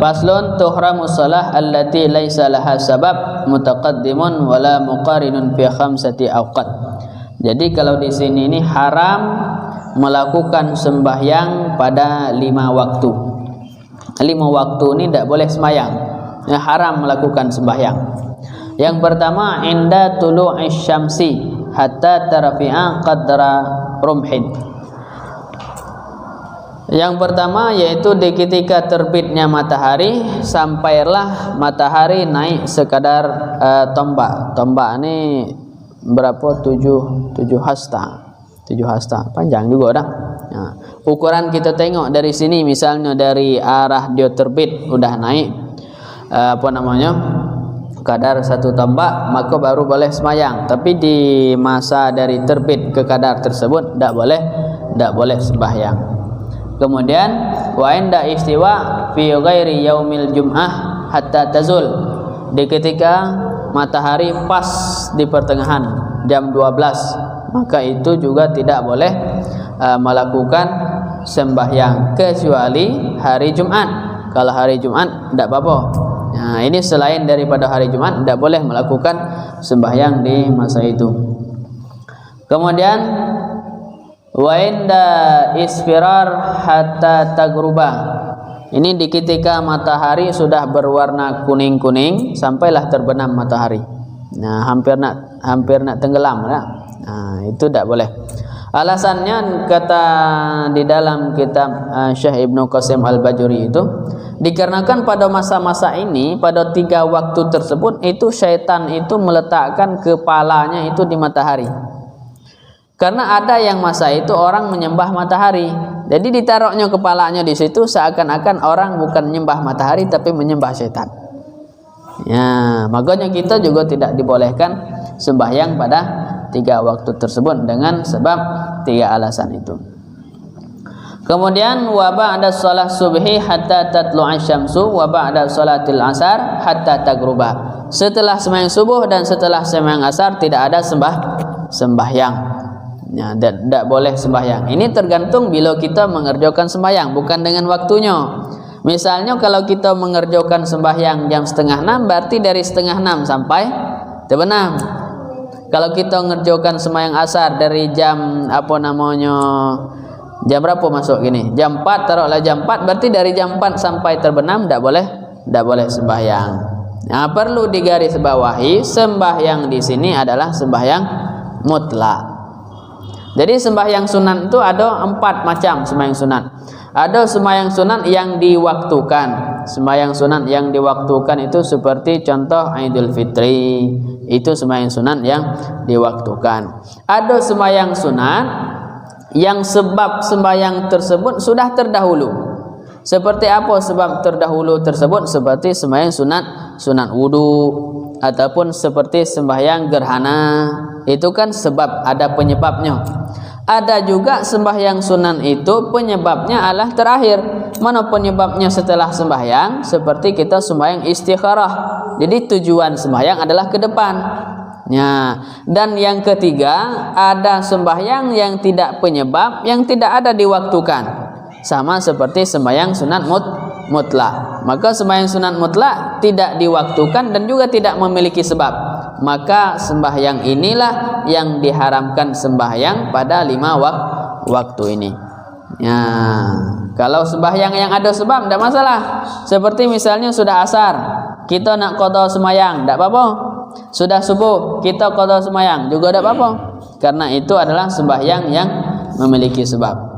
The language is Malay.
Faslun tuhramus shalah allati laisa laha sabab mutaqaddimun wala muqarinun fi khamsati awqat. Jadi kalau di sini ini haram melakukan sembahyang pada 5 waktu. 5 waktu ini tidak boleh sembahyang. Ya, haram melakukan sembahyang. Yang pertama inda tulu'is syamsi hatta tarfi'a qadra rumhin. Yang pertama yaitu di ketika terbitnya matahari sampailah matahari naik sekadar tombak. Tombak ini berapa? 7 hasta. 7 hasta. Panjang juga dah. Nah, ukuran kita tengok dari sini misalnya dari arah dia terbit udah naik kadar 1 tombak, maka baru boleh sembahyang. Tapi di masa dari terbit ke kadar tersebut tidak boleh sembahyang. Kemudian wa inda istiwa fi ghairi yaumil jum'ah hatta tazul. Di ketika matahari pas di pertengahan jam 12, maka itu juga tidak boleh melakukan sembahyang kecuali hari Jumat. Kalau hari Jumat tidak apa-apa. Nah, ini selain daripada hari Jumat tidak boleh melakukan sembahyang di masa itu. Kemudian wa inda isfirar hatta tagruba. Ini di ketika matahari sudah berwarna kuning-kuning sampailah terbenam matahari. Nah, hampir nak tenggelam ya. Nah, itu tidak boleh. Alasannya kata di dalam kitab Syekh Ibnu Qasim Al-Bajuri itu dikarenakan pada masa-masa ini pada 3 waktu tersebut itu syaitan itu meletakkan kepalanya itu di matahari. Karena ada yang masa itu orang menyembah matahari, jadi ditaruhnya kepalanya di situ seakan-akan orang bukan menyembah matahari tapi menyembah setan. Ya, makanya kita juga tidak dibolehkan sembahyang pada 3 waktu tersebut dengan sebab 3 alasan itu. Kemudian wa ba'da shalah subhi hatta tatlu'a syamsu wa ba'da shalatil asar hatta tagruba. Setelah sembahyang subuh dan setelah sembahyang asar tidak ada sembahyang. Ya, tidak boleh sembahyang. Ini tergantung bila kita mengerjakan sembahyang, bukan dengan waktunya. Misalnya kalau kita mengerjakan sembahyang jam 5:30, berarti dari 5:30 sampai terbenam. Kalau kita mengerjakan sembahyang asar dari jam jam berapa masuk gini? Jam 4, taruhlah jam 4, berarti dari jam 4 sampai terbenam tidak boleh sembahyang. Nah, perlu digarisbawahi sembahyang di sini adalah sembahyang mutlak. Jadi sembahyang sunat itu ada 4 macam sembahyang sunat. Ada sembahyang sunat yang diwaktukan. Sembahyang sunat yang diwaktukan itu seperti contoh Idul Fitri, itu sembahyang sunat yang diwaktukan. Ada sembahyang sunat yang sebab sembahyang tersebut sudah terdahulu. Seperti apa sebab terdahulu tersebut? Seperti sembahyang sunat wudu ataupun seperti sembahyang gerhana. Itu kan sebab, ada penyebabnya. Ada juga sembahyang sunan itu penyebabnya adalah terakhir. Mana penyebabnya setelah sembahyang? Seperti kita sembahyang istikharah. Jadi tujuan sembahyang adalah ke depan. Ya. Dan yang ketiga, ada sembahyang yang tidak penyebab, yang tidak ada diwaktukan. Sama seperti sembahyang sunat mutlak. Maka sembahyang sunat mutlak tidak diwaktukan dan juga tidak memiliki sebab. Maka sembahyang inilah yang diharamkan sembahyang pada 5 waktu ini. Ya, kalau sembahyang yang ada sebab tidak masalah. Seperti misalnya sudah asar, kita nak qada sembahyang, tidak apa-apa. Sudah subuh, kita qada sembahyang juga tidak apa-apa. Karena itu adalah sembahyang yang memiliki sebab.